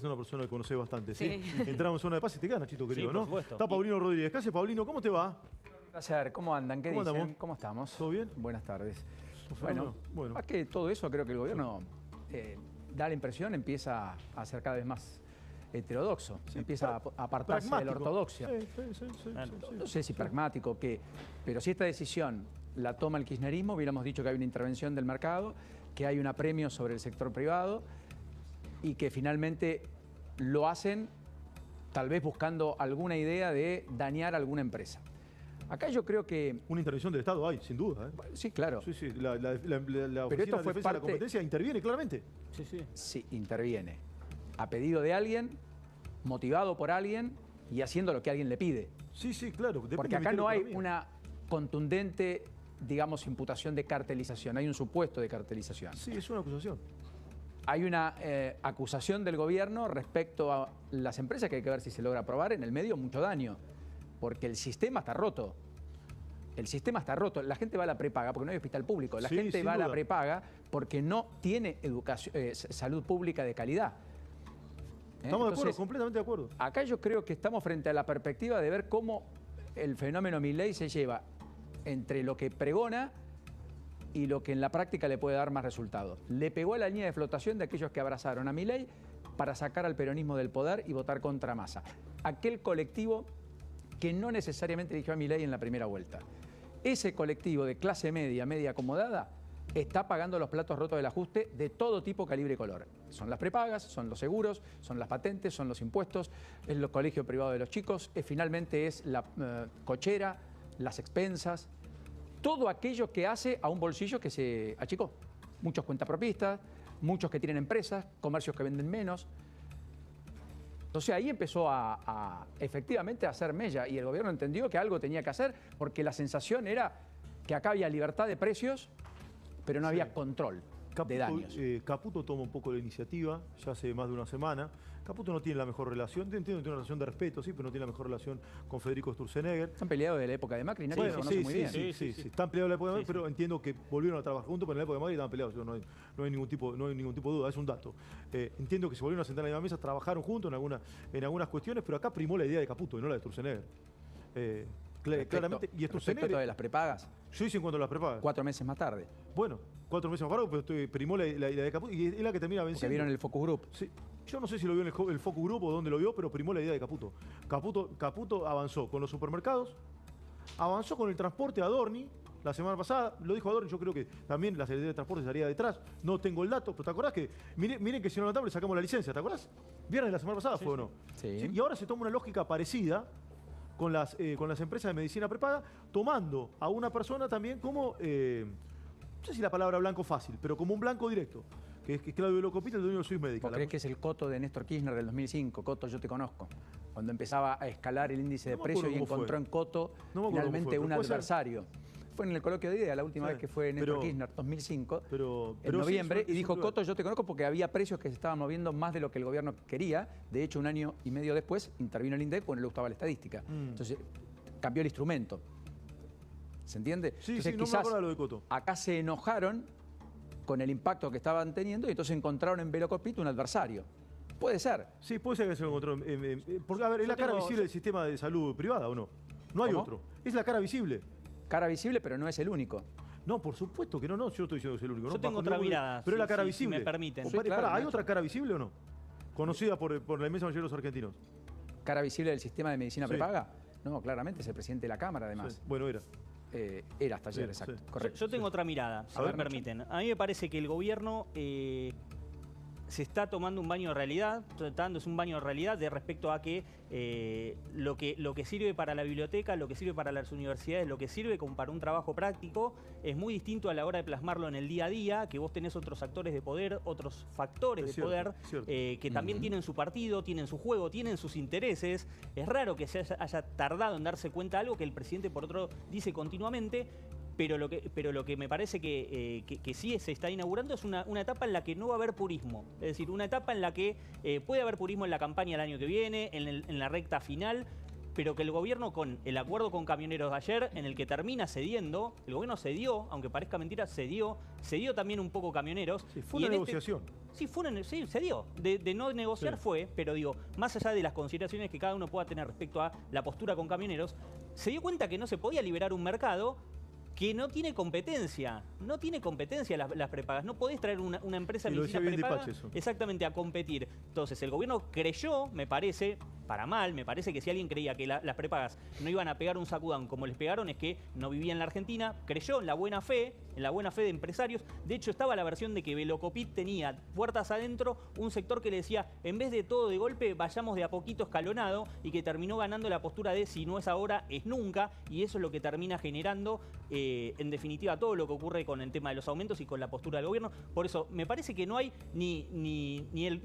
es una persona que conoce bastante, ¿sí? Sí. Entramos en zona de paz y te queda, Nachito, querido, por ¿no? supuesto. Está Paulino Rodríguez. ¿Qué hace, Paulino? ¿Cómo te va? Placer, ¿cómo andan? ¿Qué ¿Cómo dicen? andamos? ¿Cómo estamos? ¿Todo bien? Buenas tardes. Bueno. Más que todo eso, creo que el gobierno da la impresión, empieza a ser cada vez más heterodoxo, empieza a apartarse de la ortodoxia. Sí. No sé si pragmático o qué, pero si esta decisión la toma el kirchnerismo, hubiéramos dicho que hay una intervención del mercado, que hay un apremio sobre el sector privado y que finalmente lo hacen tal vez buscando alguna idea de dañar a alguna empresa. Acá yo creo que... Una intervención del Estado hay, sin duda, ¿eh? Sí, claro. Sí, la Oficina Pero esto de fue Defensa de la parte... Competencia interviene claramente. Sí, interviene. A pedido de alguien, motivado por alguien y haciendo lo que alguien le pide. Sí, claro. Porque acá no hay una contundente, digamos, imputación de cartelización. Hay un supuesto de cartelización. Sí, es una acusación. Hay una acusación del gobierno respecto a las empresas que hay que ver si se logra aprobar. En el medio, mucho daño. Porque el sistema está roto. El sistema está roto. La gente va a la prepaga porque no hay hospital público. La gente va a la prepaga porque no tiene salud pública de calidad. Estamos de acuerdo, completamente de acuerdo. Acá yo creo que estamos frente a la perspectiva de ver cómo el fenómeno Milei se lleva entre lo que pregona y lo que en la práctica le puede dar más resultados. Le pegó a la línea de flotación de aquellos que abrazaron a Milei para sacar al peronismo del poder y votar contra Massa. Aquel colectivo que no necesariamente eligió a Milei en la primera vuelta. Ese colectivo de clase media, media acomodada, está pagando los platos rotos del ajuste de todo tipo, calibre y color. Son las prepagas, son los seguros, son las patentes, son los impuestos, es los colegios privados de los chicos, finalmente es la cochera, las expensas, todo aquello que hace a un bolsillo que se achicó. Muchos cuentapropistas, muchos que tienen empresas, comercios que venden menos. Entonces ahí empezó efectivamente a hacer mella y el gobierno entendió que algo tenía que hacer porque la sensación era que acá había libertad de precios, pero no había control de daños. Caputo toma un poco la iniciativa, ya hace más de una semana. Caputo no tiene la mejor relación, entiendo que tiene una relación de respeto, sí, pero no tiene la mejor relación con Federico Sturzenegger. Están peleados de la época de Macri, nadie se conoce muy bien. Sí, están peleados de la época de Macri, pero entiendo que volvieron a trabajar juntos, pero en la época de Macri estaban peleados, no hay ningún tipo de duda, es un dato. Entiendo que se volvieron a sentar en la misma mesa, trabajaron juntos en algunas cuestiones, pero acá primó la idea de Caputo y no la de Sturzenegger. Claramente. Y respecto de las prepagas. Yo hice en cuanto a las prepagas. 4 meses más tarde. Bueno, 4 meses más tarde, pero primó la idea de Caputo y es la que termina venciendo. Porque vieron el Focus Group. Sí. Yo no sé si lo vio en el Focus Group o dónde lo vio, pero primó la idea de Caputo. Caputo avanzó con los supermercados, avanzó con el transporte a Adorni. La semana pasada, lo dijo Adorni, yo creo que también la Secretaría de Transporte estaría detrás. No tengo el dato, pero ¿te acordás que? Miren que si no lo notamos le sacamos la licencia, ¿te acordás? ¿Viernes de la semana pasada fue o no? Sí. Y ahora se toma una lógica parecida con las empresas de medicina prepaga, tomando a una persona también como, no sé si la palabra blanco fácil, pero como un blanco directo, que es Claudio Locopita, el dueño de Swiss Medical. ¿Vos crees que es el coto de Néstor Kirchner del 2005? Coto, yo te conozco. Cuando empezaba a escalar el índice de precios y encontró en Coto finalmente un adversario. Fue en el coloquio de idea, la última vez que fue Néstor Kirchner, 2005, en noviembre, y dijo, Coto, yo te conozco porque había precios que se estaban moviendo más de lo que el gobierno quería. De hecho, un año y medio después intervino el INDEC porque no le gustaba la estadística. Entonces, cambió el instrumento. ¿Se entiende? Sí, entonces, no me acuerdo lo de Coto. Acá se enojaron con el impacto que estaban teniendo y entonces encontraron en Velocopito un adversario. Puede ser. Sí, puede ser que se lo encontró. Porque, a ver, ¿es la cara visible del sistema de salud privada o no? No hay otro. Es la cara visible. Cara visible, pero no es el único. No, por supuesto que no, yo no estoy diciendo que es el único. Yo tengo otra mirada. Pero es la cara visible. Si me permiten. ¿Hay otra cara visible o no? Conocida por la inmensa mayoría de los argentinos. ¿Cara visible del sistema de medicina prepaga? No, claramente es el presidente de la Cámara, además. Sí. Bueno, era. Era hasta ayer, exacto. Correcto. Yo tengo otra mirada, si me permiten. A mí me parece que el gobierno se está tomando un baño de realidad, tratándose un baño de realidad de respecto a que lo que sirve para la biblioteca, lo que sirve para las universidades, lo que sirve como para un trabajo práctico, es muy distinto a la hora de plasmarlo en el día a día, que vos tenés otros actores de poder, otros factores de poder, que también tienen su partido, tienen su juego, tienen sus intereses. Es raro que se haya tardado en darse cuenta de algo que el presidente, por otro, dice continuamente. Pero lo que me parece que sí se está inaugurando es una etapa en la que no va a haber purismo. Es decir, una etapa en la que puede haber purismo en la campaña del año que viene, en la recta final, pero que el gobierno, con el acuerdo con camioneros de ayer, en el que termina cediendo, el gobierno cedió, aunque parezca mentira, cedió también un poco camioneros. Sí, fue una negociación. Sí, sí, se dio. De no negociar fue, pero digo, más allá de las consideraciones que cada uno pueda tener respecto a la postura con camioneros, se dio cuenta que no se podía liberar un mercado que no tiene competencia. No tiene competencia las prepagas. No podés traer una empresa de medicina prepaga exactamente a competir. Entonces, el gobierno creyó, me parece, para mal, me parece que si alguien creía que las prepagas no iban a pegar un sacudón como les pegaron, es que no vivía en la Argentina, creyó en la buena fe de empresarios. De hecho, estaba la versión de que Velocopit tenía puertas adentro un sector que le decía, en vez de todo de golpe, vayamos de a poquito escalonado, y que terminó ganando la postura de si no es ahora, es nunca, y eso es lo que termina generando, en definitiva, todo lo que ocurre con el tema de los aumentos y con la postura del gobierno. Por eso, me parece que no hay ni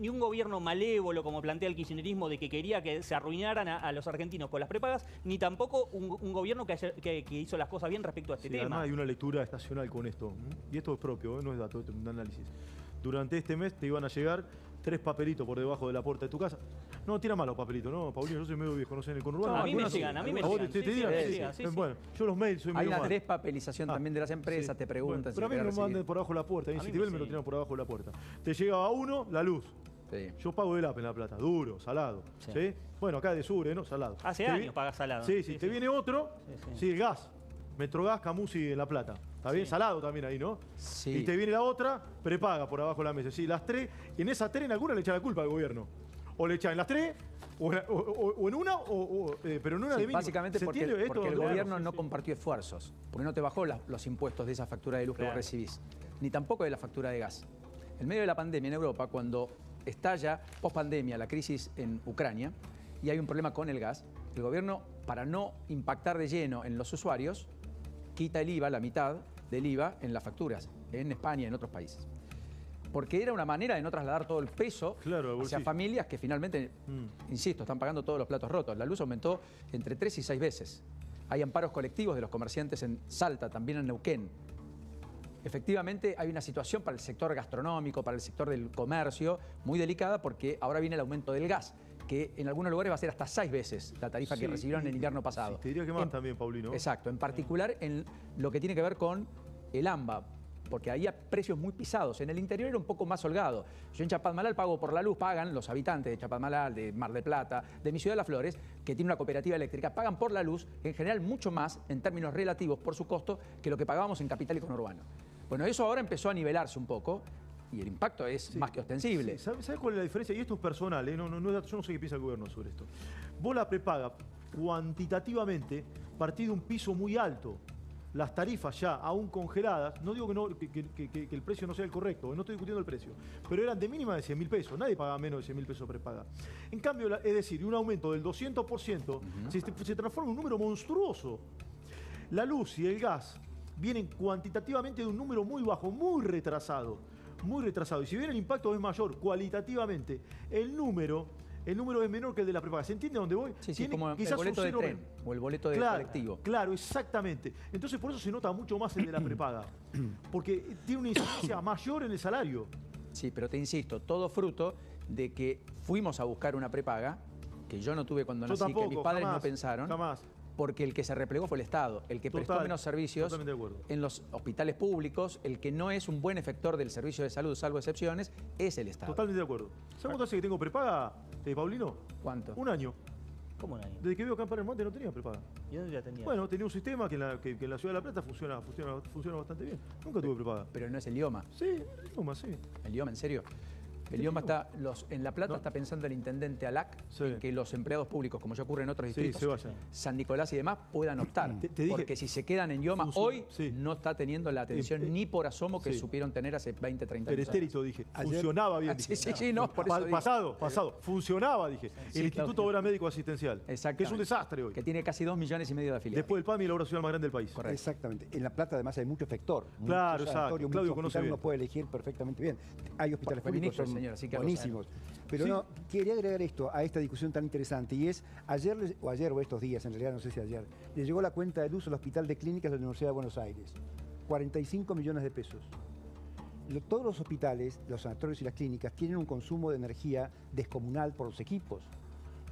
un gobierno malévolo, como plantea el kirchnerismo, de que quería que se arruinaran a los argentinos con las prepagas, ni tampoco un gobierno que hizo las cosas bien respecto a este tema. Además hay una lectura estacional con esto, y esto es propio, no es dato, es un análisis. Durante este mes te iban a llegar 3 papelitos por debajo de la puerta de tu casa. No, tira mal los papelitos, ¿no, Paulino? Yo soy medio viejo, no sé, en el conurbano. A mí me llegan, a mí me llegan. Bueno, yo los mails soy medio Hay una mal. despapelización también de las empresas, te preguntan. Bueno, pero a mí me lo mandan por abajo de la puerta, en Citibel me lo tiran por abajo de la puerta. Te llegaba uno, la luz. Sí. Yo pago el AP en La Plata, duro, salado. ¿Sí? Bueno, acá de Sure, ¿no? Salado. Hace años pagas salado. Sí, te viene otro, sí, el gas. Metrogas, Camusi en La Plata. ¿Está bien? Salado también ahí, ¿no? Sí. Y te viene la otra, prepaga por abajo de la mesa. Sí, las 3, y en esas 3 en alguna le echa la culpa al gobierno. O le echa en las 3, o en una, pero en una de mínimo. Básicamente porque el gobierno no compartió esfuerzos, porque no te bajó los impuestos de esa factura de luz que vos recibís, ni tampoco de la factura de gas. En medio de la pandemia en Europa, cuando estalla post-pandemia la crisis en Ucrania y hay un problema con el gas, el gobierno, para no impactar de lleno en los usuarios, quita el IVA, la mitad del IVA en las facturas, en España y en otros países. Porque era una manera de no trasladar todo el peso hacia familias que finalmente, insisto, están pagando todos los platos rotos. La luz aumentó entre 3 y 6 veces. Hay amparos colectivos de los comerciantes en Salta, también en Neuquén. Efectivamente, hay una situación para el sector gastronómico, para el sector del comercio, muy delicada, porque ahora viene el aumento del gas, que en algunos lugares va a ser hasta 6 veces la tarifa que recibieron en el invierno pasado. Sí, te diría que más también, Paulino. Exacto, en particular en lo que tiene que ver con el AMBA, porque había precios muy pisados. En el interior era un poco más holgado. Yo en Chapadmalal pago por la luz, pagan los habitantes de Chapadmalal, de Mar del Plata, de mi ciudad de Las Flores, que tiene una cooperativa eléctrica, pagan por la luz, en general mucho más, en términos relativos por su costo, que lo que pagábamos en capital y conurbano. Bueno, eso ahora empezó a nivelarse un poco y el impacto es más que ostensible. Sí. ¿Sabes cuál es la diferencia? Y esto es personal, ¿eh? Yo no sé qué piensa el gobierno sobre esto. Vos la prepaga cuantitativamente partís de un piso muy alto. Las tarifas ya aún congeladas, no digo que el precio no sea el correcto, no estoy discutiendo el precio, pero eran de mínima de 100.000 pesos, nadie paga menos de 100.000 pesos prepaga. En cambio, es decir, un aumento del 200% se transforma en un número monstruoso. La luz y el gas vienen cuantitativamente de un número muy bajo, muy retrasado. Y si bien el impacto es mayor cualitativamente, el número es menor que el de la prepaga. ¿Se entiende a dónde voy? Sí, como el boleto de tren o el boleto de colectivo. Claro, exactamente. Entonces por eso se nota mucho más el de la prepaga, porque tiene una incidencia mayor en el salario. Sí, pero te insisto, todo fruto de que fuimos a buscar una prepaga, que yo no tuve cuando nací, que mis padres no pensaron. Jamás. Porque el que se replegó fue el Estado, el que prestó menos servicios en los hospitales públicos, el que no es un buen efector del servicio de salud, salvo excepciones, es el Estado. Totalmente de acuerdo. ¿Sabes cuánto hace que tengo prepaga, Paulino? ¿Cuánto? 1 año. ¿Cómo un año? Desde que vivo acá en Palermo no tenía prepaga. ¿Y dónde la tenía? Bueno, tenía un sistema que en la ciudad de La Plata funciona bastante bien. Nunca tuve prepaga. Pero no es el IOMA. Sí, el IOMA, sí. ¿El IOMA, en serio? El IOMA está, en La Plata está pensando el intendente Alac en que los empleados públicos, como ya ocurre en otros distritos, San Nicolás y demás, puedan optar. Te dije, porque si se quedan en IOMA hoy, no está teniendo la atención ni por asomo que supieron tener hace 20, 30 años. Pretérito, dije. Funcionaba bien. Sí, no, por eso pasado. Funcionaba, dije. El Instituto Obra Médico Asistencial. Exacto. Que es un desastre hoy. Que tiene casi 2,5 millones de afiliados. Después del PAMI, la obra social más grande del país. Correcto. Exactamente. En La Plata, además, hay mucho efector. Claro, exacto. Claudio conoce bien. Uno puede elegir perfectamente bien. Hay hospitales públicos que son buenísimos. Pero no, quería agregar esto a esta discusión tan interesante, y es, ayer o estos días, en realidad no sé si ayer, le llegó la cuenta de luz al Hospital de Clínicas de la Universidad de Buenos Aires. 45 millones de pesos. Todos los hospitales, los sanatorios y las clínicas tienen un consumo de energía descomunal por los equipos.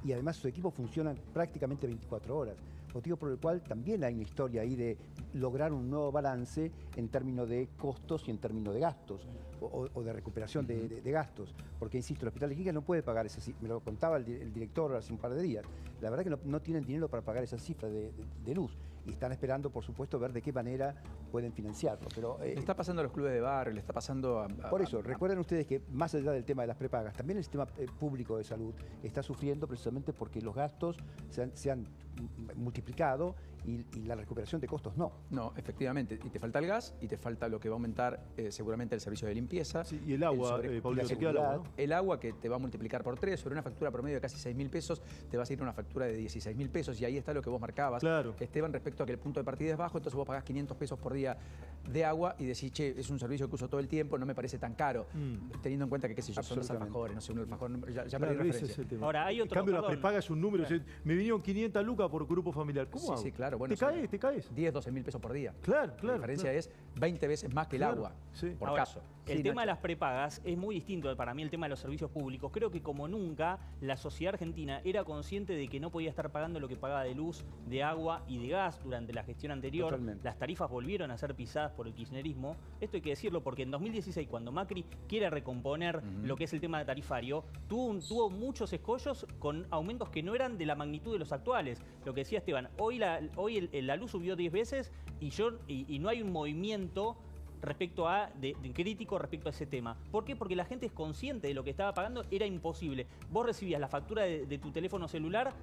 Y además sus equipos funcionan prácticamente 24 horas. motivo por el cual también hay una historia ahí de lograr un nuevo balance en términos de costos y en términos de gastos, o de recuperación de gastos. Porque, insisto, el Hospital de Quilmes no puede pagar esa cifra, me lo contaba el director hace un par de días, la verdad que no tienen dinero para pagar esa cifra de luz. Y están esperando, por supuesto, ver de qué manera pueden financiarlo. Pero, le está pasando a los clubes de barrio, le está pasando por eso, recuerden ustedes que más allá del tema de las prepagas, también el sistema público de salud está sufriendo precisamente porque los gastos se han multiplicado y la recuperación de costos no. No, efectivamente. Y te falta el gas y te falta lo que va a aumentar seguramente el servicio de limpieza. Sí, y el agua, Paulino, te queda el agua, ¿no? El agua que te va a multiplicar por 3, sobre una factura promedio de casi 6.000 pesos, te vas a ir a una factura de 16.000 pesos y ahí está lo que vos marcabas, claro, Esteban, respecto a que el punto de partida es bajo, entonces vos pagás 500 pesos por día de agua y decís, che, es un servicio que uso todo el tiempo, no me parece tan caro, teniendo en cuenta que, qué sé yo, son los alfajores, no sé, un alfajor, ya perdí referencia. Ahora, hay otro, en cambio, la prepaga es un número, me vinieron 500 lucas por grupo familiar, ¿cómo hago? Sí, claro, bueno, te caes. 10, 12.000 pesos por día. Claro. La diferencia es 20 veces más que el agua, por ahora, caso. El tema de las prepagas es muy distinto para mí el tema de los servicios públicos. Creo que como nunca la sociedad argentina era consciente de que no podía estar pagando lo que pagaba de luz, de agua y de gas durante la gestión anterior. Totalmente. Las tarifas volvieron a ser pisadas por el kirchnerismo. Esto hay que decirlo porque en 2016, cuando Macri quiere recomponer lo que es el tema tarifario, tuvo muchos escollos con aumentos que no eran de la magnitud de los actuales. Lo que decía Esteban, hoy la luz subió 10 veces y no hay un movimiento respecto a de crítico respecto a ese tema. ¿Por qué? Porque la gente es consciente de lo que estaba pagando, era imposible. Vos recibías la factura de tu teléfono celular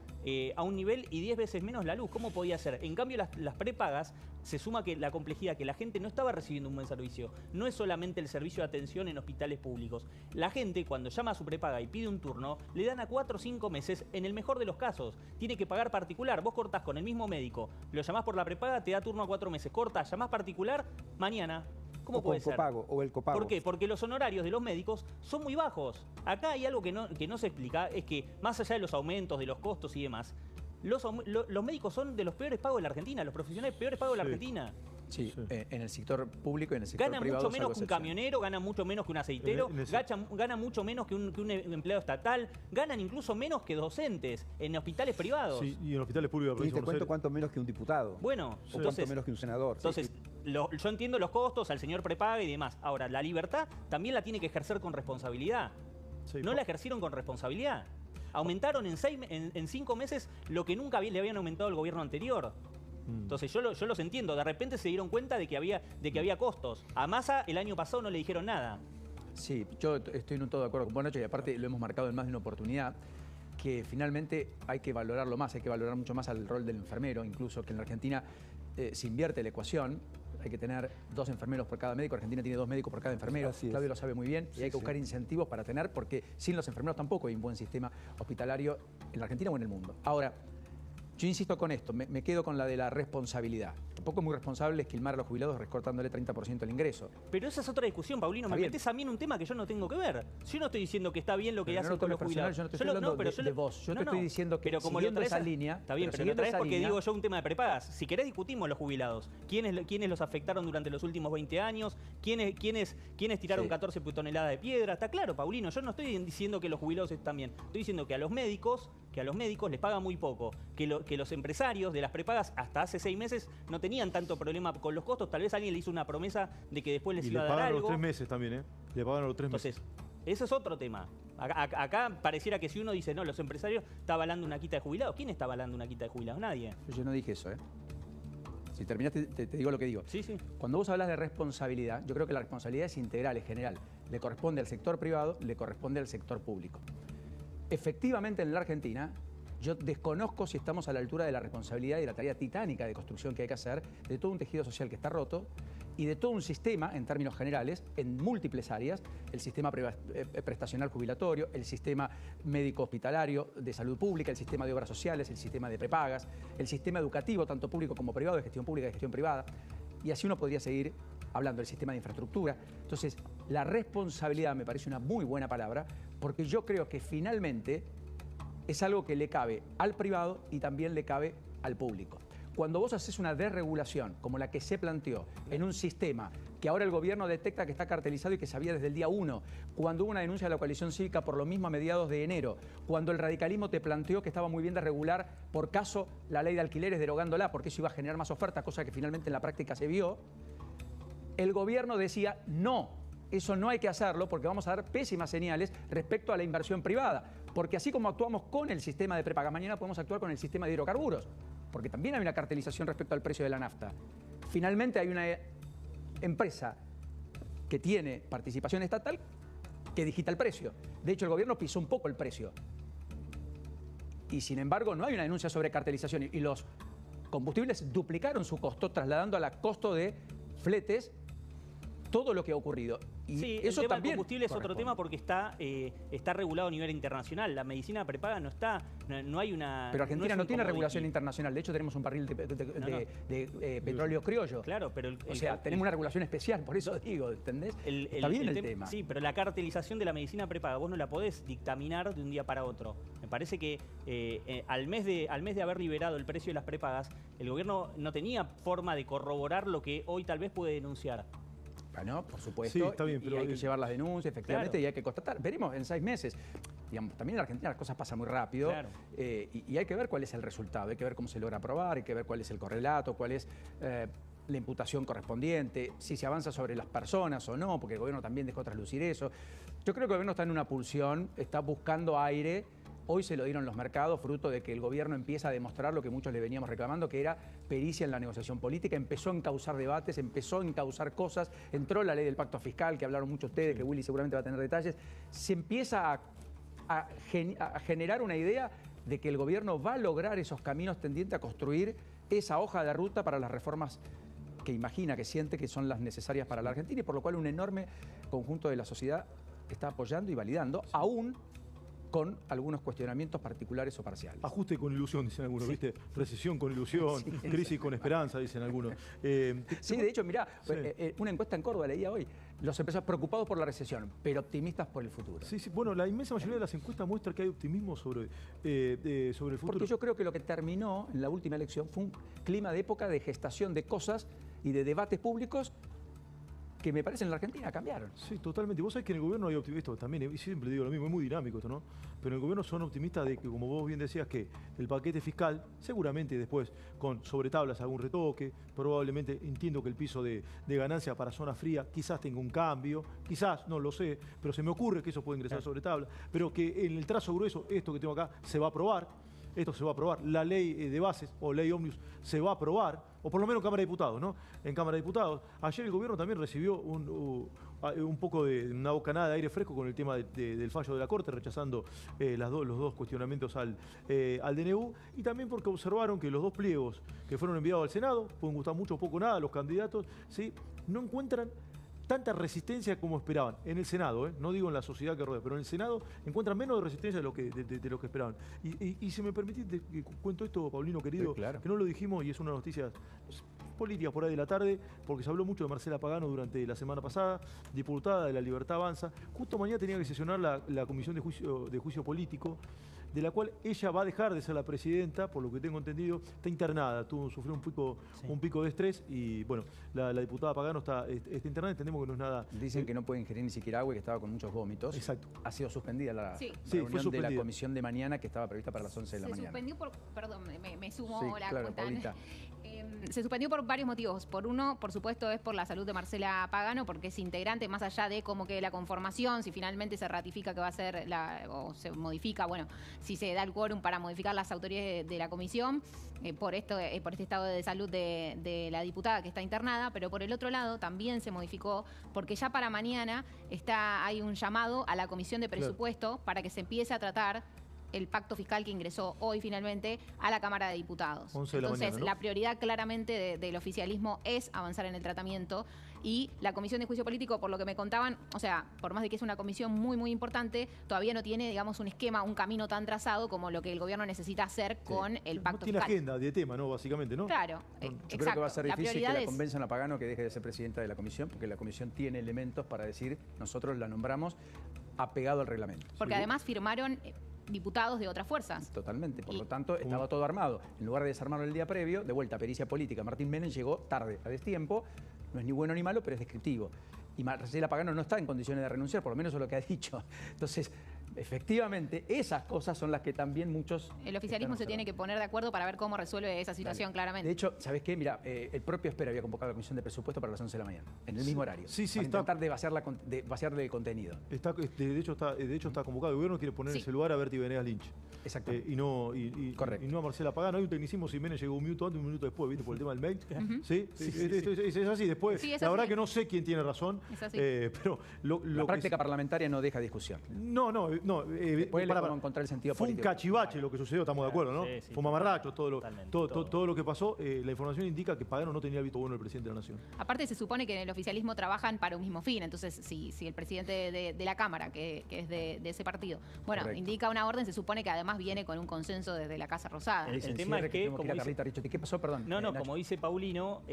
a un nivel y 10 veces menos la luz. ¿Cómo podía ser? En cambio, las prepagas, se suma que la complejidad, que la gente no estaba recibiendo un buen servicio. No es solamente el servicio de atención en hospitales públicos. La gente, cuando llama a su prepaga y pide un turno, le dan a 4 o 5 meses, en el mejor de los casos. Tiene que pagar particular. Vos cortás con el mismo médico, lo llamás por la prepaga, te da turno a 4 meses. Cortás, llamás particular, mañana. ¿Cómo puede ser? O el copago. ¿Por qué? Porque los honorarios de los médicos son muy bajos. Acá hay algo que no se explica, es que más allá de los aumentos, de los costos y demás, los médicos son de los peores pagos de la Argentina, los profesionales peores pagos de la Argentina. Sí, en el sector público y en el sector privado. Gana mucho menos que un camionero, gana mucho menos que un aceitero, gana mucho menos que un empleado estatal, ganan incluso menos que docentes en hospitales privados. Sí, y en hospitales públicos. Y te cuento cuánto menos que un diputado. Bueno, o cuánto menos que un senador. Entonces, yo entiendo los costos, al señor prepaga y demás. Ahora, la libertad también la tiene que ejercer con responsabilidad. No la ejercieron con responsabilidad. Aumentaron en 5 meses lo que nunca le habían aumentado el gobierno anterior. Entonces yo los entiendo, de repente se dieron cuenta de que había costos. A Massa el año pasado no le dijeron nada. Sí, yo estoy en un todo de acuerdo con vos, Nacho, y aparte lo hemos marcado en más de una oportunidad, que finalmente hay que valorarlo más, hay que valorar mucho más al rol del enfermero, incluso que en la Argentina se invierte la ecuación. Hay que tener 2 enfermeros por cada médico. Argentina tiene 2 médicos por cada enfermero. Claudio lo sabe muy bien. Y hay que buscar incentivos para tener, porque sin los enfermeros tampoco hay un buen sistema hospitalario en la Argentina o en el mundo. Ahora, yo insisto con esto, me quedo con la de la responsabilidad. Tampoco es muy responsable esquilmar a los jubilados recortándole 30% el ingreso. Pero esa es otra discusión, Paulino. Me metés a mí en un tema que yo no tengo que ver. Yo no estoy diciendo que está bien lo que hacen con los jubilados. Yo no te estoy hablando de vos. Yo te estoy diciendo que siguiendo esa línea... Está bien, pero lo traes porque digo yo un tema de prepagas. Si querés discutimos los jubilados. ¿Quiénes los afectaron durante los últimos 20 años? ¿Quiénes tiraron 14 toneladas de piedra? Está claro, Paulino. Yo no estoy diciendo que los jubilados están bien. Estoy diciendo que a los médicos les pagan muy poco. Que los empresarios de las prepagas hasta hace 6 meses no tenían tanto problema con los costos. Tal vez alguien le hizo una promesa de que después les iba a dar algo. Le pagaron los 3 meses también, ¿eh? Le pagaron los 3 meses. Entonces, ese es otro tema. Acá pareciera que si uno dice, no, los empresarios está avalando una quita de jubilados. ¿Quién está avalando una quita de jubilados? Nadie. Yo no dije eso, ¿eh? Si terminaste, te digo lo que digo. Sí. Cuando vos hablas de responsabilidad, yo creo que la responsabilidad es integral, es general. Le corresponde al sector privado, le corresponde al sector público. Efectivamente, en la Argentina, yo desconozco si estamos a la altura de la responsabilidad y de la tarea titánica de construcción que hay que hacer de todo un tejido social que está roto y de todo un sistema, en términos generales, en múltiples áreas, el sistema prestacional jubilatorio, el sistema médico hospitalario de salud pública, el sistema de obras sociales, el sistema de prepagas, el sistema educativo, tanto público como privado, de gestión pública y de gestión privada. Y así uno podría seguir hablando del sistema de infraestructura. Entonces, la responsabilidad me parece una muy buena palabra, porque yo creo que finalmente es algo que le cabe al privado y también le cabe al público. Cuando vos haces una desregulación como la que se planteó en un sistema que ahora el gobierno detecta que está cartelizado y que sabía desde el día 1, cuando hubo una denuncia de la coalición cívica por lo mismo a mediados de enero, cuando el radicalismo te planteó que estaba muy bien de regular por caso la ley de alquileres derogándola, porque eso iba a generar más oferta, cosa que finalmente en la práctica se vio, el gobierno decía no, eso no hay que hacerlo porque vamos a dar pésimas señales respecto a la inversión privada, porque así como actuamos con el sistema de prepagas, mañana podemos actuar con el sistema de hidrocarburos, porque también hay una cartelización respecto al precio de la nafta. Finalmente hay una empresa que tiene participación estatal que digita el precio. De hecho, el gobierno pisó un poco el precio. Y sin embargo, no hay una denuncia sobre cartelización. Y los combustibles duplicaron su costo, trasladando al costo de fletes todo lo que ha ocurrido. Y sí, eso el tema también del combustible es otro tema porque está regulado a nivel internacional. La medicina prepaga no está, no hay una... Pero Argentina no tiene commodity. regulación internacional. De hecho, tenemos un barril de petróleo criollo. Claro, pero... O sea, tenemos una regulación especial, por eso digo, ¿entendés? Está bien el tema. Sí, pero la cartelización de la medicina prepaga vos no la podés dictaminar de un día para otro. Me parece que al mes de haber liberado el precio de las prepagas, el gobierno no tenía forma de corroborar lo que hoy tal vez puede denunciar. Bueno, por supuesto, sí, está bien, pero y hay que llevar las denuncias, efectivamente, claro. Y hay que constatar. Veremos en 6 meses. Digamos, también en Argentina las cosas pasan muy rápido, Claro. Y hay que ver cuál es el resultado, hay que ver cómo se logra aprobar, hay que ver cuál es el correlato, cuál es la imputación correspondiente, si se avanza sobre las personas o no, porque el gobierno también dejó traslucir eso. Yo creo que el gobierno está en una pulsión, está buscando aire. Hoy se lo dieron los mercados, fruto de que el gobierno empieza a demostrar lo que muchos le veníamos reclamando, que era pericia en la negociación política, empezó a encauzar debates, empezó a encauzar cosas, entró la ley del pacto fiscal, que hablaron mucho ustedes, que Willy seguramente va a tener detalles, se empieza a generar una idea de que el gobierno va a lograr esos caminos tendientes a construir esa hoja de ruta para las reformas que imagina, que siente que son las necesarias para la Argentina, y por lo cual un enorme conjunto de la sociedad está apoyando y validando, aún con algunos cuestionamientos particulares o parciales. Ajuste con ilusión, dicen algunos, Sí. ¿viste? Recesión con ilusión, Sí. crisis con esperanza, dicen algunos. Sí, de hecho, mirá, Sí. una encuesta en Córdoba leía hoy, los empresarios preocupados por la recesión, pero optimistas por el futuro. Sí, sí, bueno, la inmensa mayoría de las encuestas muestra que hay optimismo sobre el futuro. Porque yo creo que lo que terminó en la última elección fue un clima de época de gestación de cosas y de debates públicos que me parece en la Argentina cambiaron. Sí, totalmente. Vos sabés que en el gobierno hay optimistas también, y siempre digo lo mismo, es muy dinámico esto, ¿no? Pero en el gobierno son optimistas de que, como vos bien decías, que el paquete fiscal, seguramente después, con sobretablas algún retoque, probablemente entiendo que el piso de ganancia para zona fría quizás tenga un cambio, quizás, no lo sé, pero se me ocurre que eso puede ingresar sobre tabla, pero que en el trazo grueso, esto que tengo acá, se va a aprobar. Esto se va a aprobar. La ley de bases o ley ómnibus se va a aprobar, o por lo menos en Cámara de Diputados, ¿no? En Cámara de Diputados. Ayer el gobierno también recibió un poco de una bocanada de aire fresco con el tema del fallo de la Corte, rechazando los dos cuestionamientos al DNU, y también porque observaron que los dos pliegos que fueron enviados al Senado, pueden gustar mucho o poco nada a los candidatos, ¿sí? No encuentran tanta resistencia como esperaban. En el Senado, no digo en la sociedad que rodea, pero en el Senado encuentran menos de resistencia de lo que esperaban. Y si me permitís, cuento esto, Paulino querido, Sí, claro. que no lo dijimos y es una noticia política por ahí de la tarde, porque se habló mucho de Marcela Pagano durante la semana pasada, diputada de La Libertad Avanza. Justo mañana tenía que sesionar la Comisión de Juicio Político, de la cual ella va a dejar de ser la presidenta, por lo que tengo entendido, está internada, sufrió un pico de estrés y bueno, la diputada Pagano está internada, entendemos que no es nada... Dicen que no puede ingerir ni siquiera agua y que estaba con muchos vómitos. Exacto. Ha sido suspendida la Sí, reunión fue de suspendida. la comisión de mañana que estaba prevista para las 11 de la mañana. Se suspendió por, perdón, me sumo Sí, la claro, cuenta. Paulita. Se suspendió por varios motivos. Por uno, por supuesto, es por la salud de Marcela Pagano, porque es integrante, más allá de cómo quede la conformación, si finalmente se ratifica que va a ser o se modifica, bueno, si se da el quórum para modificar las autoridades de la comisión, por este estado de salud de la diputada que está internada, pero por el otro lado también se modificó porque ya para mañana hay un llamado a la Comisión de Presupuesto para que se empiece a tratar el pacto fiscal que ingresó hoy finalmente a la Cámara de Diputados. 11 de la Entonces, mañana, ¿no? la prioridad claramente del oficialismo es avanzar en el tratamiento y la Comisión de Juicio Político, por lo que me contaban, o sea, por más de que es una comisión muy, muy importante, todavía no tiene, digamos, un esquema, un camino tan trazado como lo que el gobierno necesita hacer con el pacto No tiene fiscal. agenda de tema, ¿no? Básicamente, ¿no? Claro, Yo exacto. creo que va a ser La difícil que prioridad la es- convenzan a Pagano que deje de ser presidenta de la comisión, porque la comisión tiene elementos para decir, nosotros la nombramos apegado al reglamento. porque además firmaron diputados de otras fuerzas. Totalmente, por Y- lo tanto estaba todo armado. En lugar de desarmarlo el día previo, de vuelta, pericia política, Martín Menem llegó tarde, a destiempo, no es ni bueno ni malo, pero es descriptivo. Y Marcela Pagano no está en condiciones de renunciar, por lo menos eso es lo que ha dicho. Entonces, efectivamente, esas cosas son las que también muchos... El oficialismo se tiene que poner de acuerdo para ver cómo resuelve esa situación, claramente. De hecho, ¿sabés qué? Mira, el propio Esper había convocado a la Comisión de Presupuesto para las 11 de la mañana, en el mismo horario. Sí, para intentar de vaciarle el contenido. De hecho está convocado. El gobierno quiere poner en ese lugar a Berti Venegas Lynch. Exacto. Y no a Marcela Pagano. Hay un tecnicismo, Jiménez llegó un minuto antes, un minuto después, ¿viste? Por el tema del mail. ¿Sí? Es así. Después, sí, es la así. verdad que no sé quién tiene razón. Es así. Pero la práctica parlamentaria no deja discusión. No. Para encontrar el sentido fue político. Un cachivache lo que sucedió, estamos de acuerdo, ¿no? Sí, fue un mamarracho todo lo que pasó. La información indica que Pagano no tenía el visto bueno del presidente de la Nación. Aparte se supone que en el oficialismo trabajan para un mismo fin, entonces si el presidente de la Cámara, que es de ese partido, bueno, correcto, indica una orden, se supone que además viene con un consenso desde la Casa Rosada. El tema es que, como dice, ¿qué pasó? Perdón. Como dice Paulino,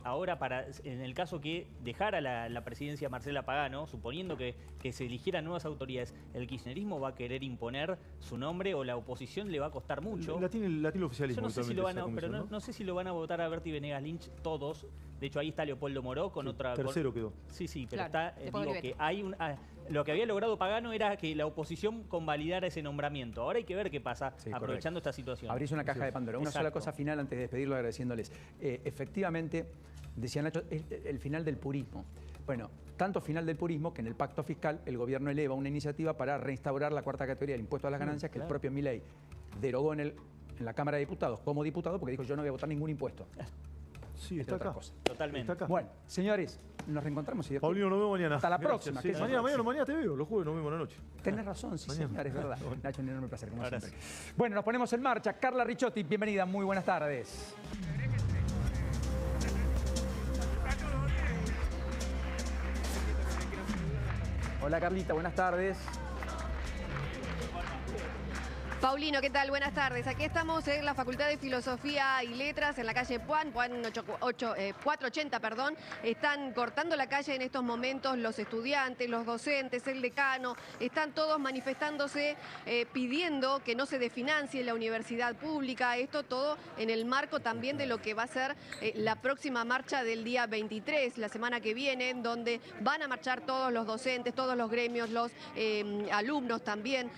ahora en el caso que dejara la presidencia Marcela Pagano, suponiendo que se eligieran nuevas autoridades, el kirchnerismo va a querer imponer su nombre o la oposición le va a costar mucho. La tiene el oficialismo. Yo no sé si lo van a, pero no sé si lo van a votar a Berti Venegas Lynch todos. De hecho, ahí está Leopoldo Moró con otra... Tercero quedó. Sí, pero claro, digo que hay lo que había logrado Pagano era que la oposición convalidara ese nombramiento. Ahora hay que ver qué pasa aprovechando esta situación. Abrís una caja de Pandora. Una sola cosa final antes de despedirlo agradeciéndoles. Efectivamente, decía Nacho, el final del purismo. Bueno, tanto final del purismo que en el pacto fiscal el gobierno eleva una iniciativa para reinstaurar la cuarta categoría del impuesto a las ganancias que el propio Milei derogó en la Cámara de Diputados como diputado porque dijo yo no voy a votar ningún impuesto. Sí, está acá. Totalmente. Está acá. Bueno, señores, nos reencontramos. Paulino, nos vemos mañana. Hasta la próxima. Sí, mañana te veo. Los jueves nos vemos en la noche. Tenés razón, sí, señor, es verdad. Nacho, un enorme placer, como Ahora siempre. Bueno, nos ponemos en marcha. Carla Ricciotti, bienvenida. Muy buenas tardes. Hola, Carlita, buenas tardes. Paulino, ¿qué tal? Buenas tardes. Aquí estamos en la Facultad de Filosofía y Letras, en la calle Puan 480, perdón. Están cortando la calle en estos momentos los estudiantes, los docentes, el decano. Están todos manifestándose, pidiendo que no se desfinancie la universidad pública. Esto todo en el marco también de lo que va a ser la próxima marcha del día 23, la semana que viene, donde van a marchar todos los docentes, todos los gremios, los alumnos también,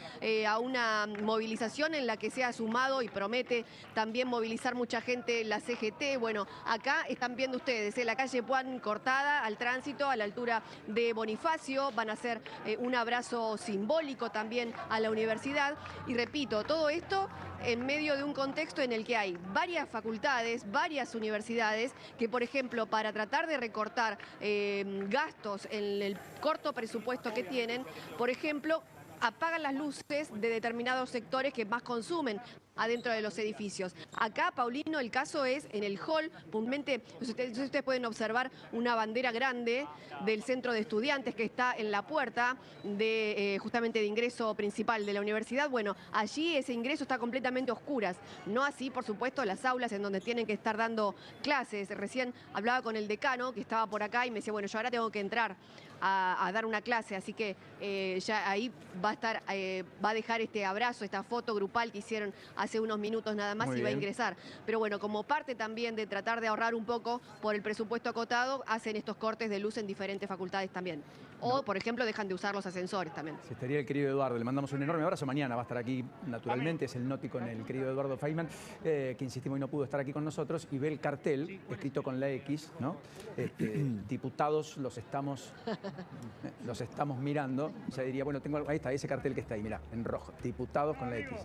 a una movilización en la que se ha sumado y promete también movilizar mucha gente la CGT. Bueno, acá están viendo ustedes, la calle Puan cortada al tránsito a la altura de Bonifacio. Van a hacer un abrazo simbólico también a la universidad. Y repito, todo esto en medio de un contexto en el que hay varias facultades, varias universidades que, por ejemplo, para tratar de recortar gastos en el corto presupuesto que tienen, por ejemplo, apagan las luces de determinados sectores que más consumen adentro de los edificios. Acá, Paulino, el caso es en el hall, puntualmente, ustedes pueden observar una bandera grande del centro de estudiantes que está en la puerta de justamente de ingreso principal de la universidad. Bueno, allí ese ingreso está completamente a oscuras. No así, por supuesto, las aulas en donde tienen que estar dando clases. Recién hablaba con el decano que estaba por acá y me decía, bueno, yo ahora tengo que entrar a dar una clase, así que ya ahí va a dejar este abrazo, esta foto grupal que hicieron hace unos minutos nada más y va a ingresar. Pero bueno, como parte también de tratar de ahorrar un poco por el presupuesto acotado, hacen estos cortes de luz en diferentes facultades también. O, por ejemplo, dejan de usar los ascensores también. Si estaría el querido Eduardo, le mandamos un enorme abrazo. Mañana va a estar aquí, naturalmente, es el Noti con el querido Eduardo Feynman, que insistimos y no pudo estar aquí con nosotros, y ve el cartel, escrito con la X, ¿no? Diputados los estamos mirando. Ya diría, bueno, ahí está, ese cartel que está ahí, mirá, en rojo. Diputados con la X.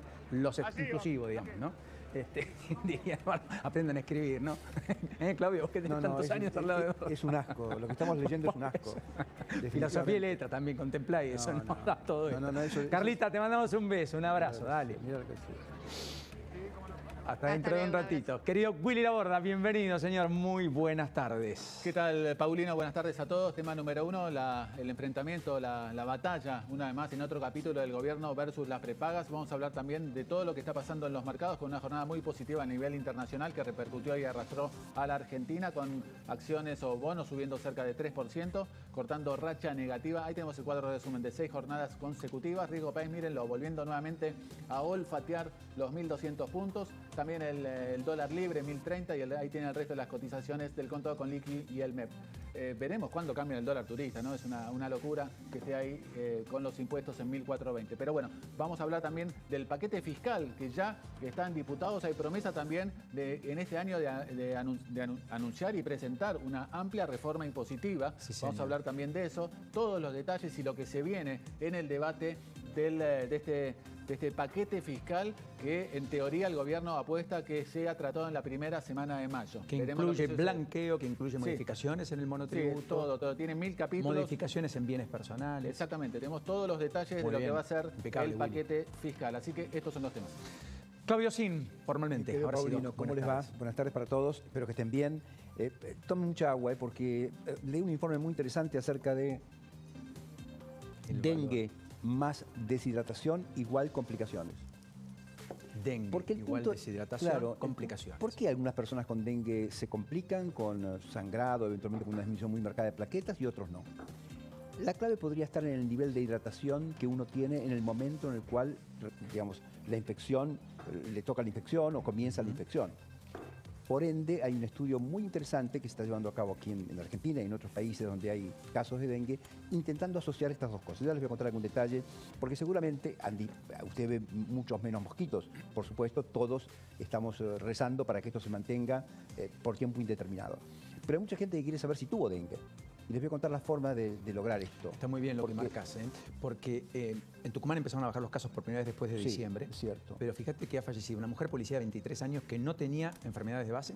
Inclusivo, digamos, ¿no? Diría, bueno, aprendan a escribir, ¿no? Claudio, vos que tenés tantos años al lado de Eduardo. Es un asco, lo que estamos leyendo es un asco. Filosofía y letra también contempláis, eso no da todo esto. Carlita, te mandamos un beso, un abrazo, dale. Hasta dentro de un ratito. Querido Willy Laborda, bienvenido, señor. Muy buenas tardes. ¿Qué tal, Paulino? Buenas tardes a todos. Tema número 1, el enfrentamiento, la batalla, una vez más, en otro capítulo del gobierno versus las prepagas. Vamos a hablar también de todo lo que está pasando en los mercados, con una jornada muy positiva a nivel internacional que repercutió y arrastró a la Argentina, con acciones o bonos subiendo cerca de 3%, cortando racha negativa. Ahí tenemos el cuadro de resumen de 6 jornadas consecutivas. Riesgo país, mírenlo, volviendo nuevamente a olfatear los 1.200 puntos. también el dólar libre, 1030, y ahí tienen el resto de las cotizaciones del contado con liqui y el MEP. Veremos cuándo cambia el dólar turista, ¿no? Es una locura que esté ahí con los impuestos en 1420. Pero bueno, vamos a hablar también del paquete fiscal que ya están diputados. Hay promesa también en este año de anunciar y presentar una amplia reforma impositiva. Sí, vamos a hablar también de eso, todos los detalles y lo que se viene en el debate de este paquete fiscal que en teoría el gobierno apuesta que sea tratado en la primera semana de mayo. Que incluye blanqueo, que incluye modificaciones en el monotributo. Sí, todo. Tiene 1000 capítulos. Modificaciones en bienes personales. Exactamente, tenemos todos los detalles de lo que va a ser el paquete fiscal. Así que estos son los temas. Claudio Sin, formalmente. Ahora Paulino, sí, ¿cómo les va? Buenas tardes para todos, espero que estén bien. Tomen mucha agua, porque leí un informe muy interesante acerca de dengue más deshidratación igual complicaciones. Dengue porque igual deshidratación, claro, complicaciones. ¿Por qué algunas personas con dengue se complican con sangrado, eventualmente con una disminución muy marcada de plaquetas y otros no? La clave podría estar en el nivel de hidratación que uno tiene en el momento en el cual, digamos, la infección, le toca la infección o comienza la infección. Por ende, hay un estudio muy interesante que se está llevando a cabo aquí en Argentina y en otros países donde hay casos de dengue, intentando asociar estas dos cosas. Ya les voy a contar algún detalle, porque seguramente, usted ve muchos menos mosquitos, por supuesto, todos estamos rezando para que esto se mantenga por tiempo indeterminado. Pero hay mucha gente que quiere saber si tuvo dengue. Y les voy a contar la forma de lograr esto. Está muy bien lo que marcas, porque en Tucumán empezaron a bajar los casos por primera vez después de diciembre. Es cierto. Pero fíjate que ha fallecido una mujer policía de 23 años que no tenía enfermedades de base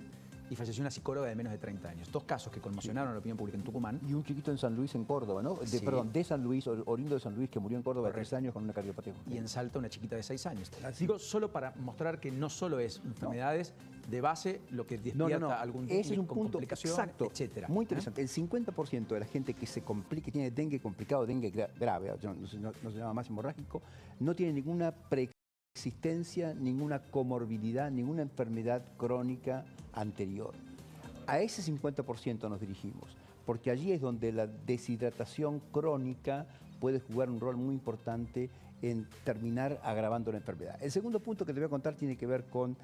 y falleció una psicóloga de menos de 30 años. Dos casos que conmocionaron a la opinión pública en Tucumán. Y un chiquito en San Luis, en Córdoba, ¿no? Perdón, de San Luis, oriundo de San Luis, que murió en Córdoba de 3 años con una cardiopatía. Y en Salta una chiquita de 6 años. Digo, solo para mostrar que no solo es enfermedades de base lo que despierta algún ese es un punto complicación, exacto, etcétera. Muy interesante. El 50% de la gente que se complica, que tiene dengue complicado, dengue grave, no se llama más hemorrágico, no tiene ninguna preexistencia, ninguna comorbilidad, ninguna enfermedad crónica anterior. A ese 50% nos dirigimos, porque allí es donde la deshidratación crónica puede jugar un rol muy importante en terminar agravando la enfermedad. El segundo punto que te voy a contar tiene que ver con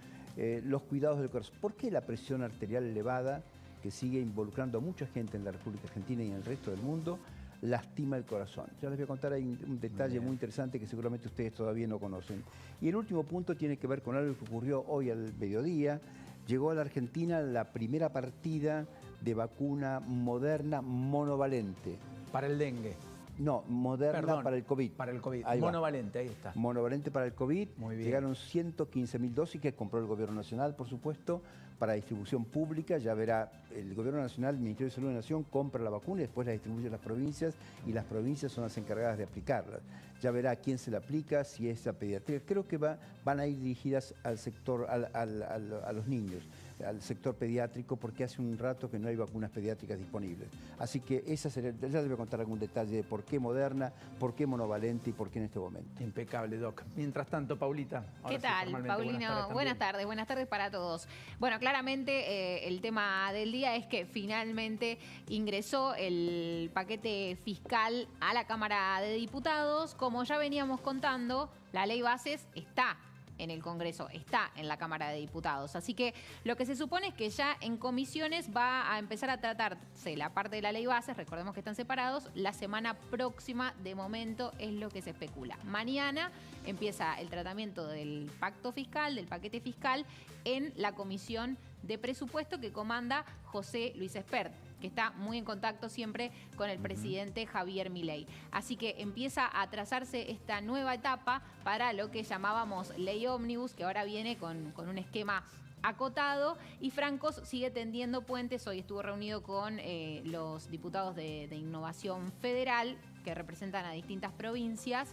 los cuidados del corazón. ¿Por qué la presión arterial elevada, que sigue involucrando a mucha gente en la República Argentina y en el resto del mundo, lastima el corazón? Ya les voy a contar, hay un detalle muy interesante que seguramente ustedes todavía no conocen. Y el último punto tiene que ver con algo que ocurrió hoy al mediodía. Llegó a la Argentina la primera partida de vacuna Moderna monovalente. Para el dengue. No, Moderna para el COVID. Para el COVID. Ahí monovalente, ahí está. Monovalente para el COVID. Muy bien. Llegaron 115.000 dosis que compró el Gobierno Nacional, por supuesto, para distribución pública. Ya verá, el Gobierno Nacional, el Ministerio de Salud de la Nación, compra la vacuna y después la distribuye a las provincias y las provincias son las encargadas de aplicarla. Ya verá a quién se la aplica, si es a pediatría. Creo que van a ir dirigidas al sector, a los niños, al sector pediátrico, porque hace un rato que no hay vacunas pediátricas disponibles. Así que esa sería, ya les voy a contar algún detalle de por qué Moderna, por qué monovalente y por qué en este momento. Impecable, Doc. Mientras tanto, Paulita. ¿Qué tal, Paulino? Buenas tardes para todos. Bueno, claramente el tema del día es que finalmente ingresó el paquete fiscal a la Cámara de Diputados. Como ya veníamos contando, la ley bases está en el Congreso, está en la Cámara de Diputados. Así que lo que se supone es que ya en comisiones va a empezar a tratarse la parte de la ley bases, recordemos que están separados, la semana próxima, de momento es lo que se especula. Mañana empieza el tratamiento del pacto fiscal, del paquete fiscal, en la Comisión de Presupuesto que comanda José Luis Espert, que está muy en contacto siempre con el presidente Javier Milei. Así que empieza a trazarse esta nueva etapa para lo que llamábamos ley ómnibus, que ahora viene con un esquema acotado, y Francos sigue tendiendo puentes. Hoy estuvo reunido con los diputados de Innovación Federal, que representan a distintas provincias,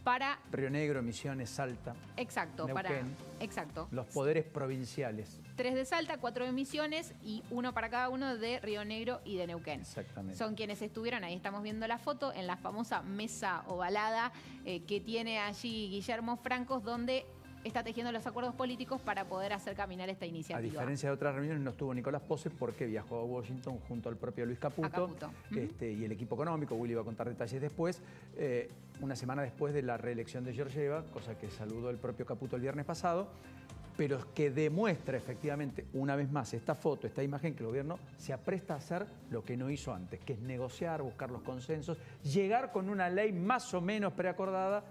para... Río Negro, Misiones, Salta. Exacto, Neuquén, exacto. Los poderes provinciales. 3 de Salta, 4 de Misiones y 1 para cada uno de Río Negro y de Neuquén. Exactamente. Son quienes estuvieron, ahí estamos viendo la foto, en la famosa mesa ovalada que tiene allí Guillermo Francos, donde está tejiendo los acuerdos políticos para poder hacer caminar esta iniciativa. A diferencia de otras reuniones, no estuvo Nicolás Pose porque viajó a Washington junto al propio Luis Caputo. Y el equipo económico. Willy va a contar detalles después. Una semana después de la reelección de Georgieva, cosa que saludó el propio Caputo el viernes pasado. pero que demuestra efectivamente, una vez más, esta foto, esta imagen, que el gobierno se apresta a hacer lo que no hizo antes, que es negociar, buscar los consensos, llegar con una ley más o menos preacordada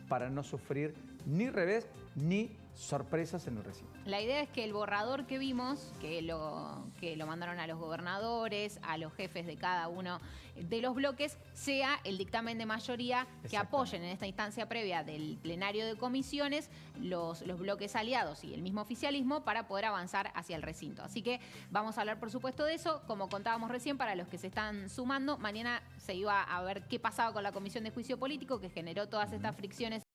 para no sufrir ni revés ni sorpresas en el recinto. La idea es que el borrador que vimos, que lo mandaron a los gobernadores, a los jefes de cada uno de los bloques, sea el dictamen de mayoría que apoyen en esta instancia previa del plenario de comisiones los bloques aliados y el mismo oficialismo para poder avanzar hacia el recinto. Así que vamos a hablar, por supuesto, de eso. Como contábamos recién, para los que se están sumando, mañana se iba a ver qué pasaba con la Comisión de Juicio Político, que generó todas estas fricciones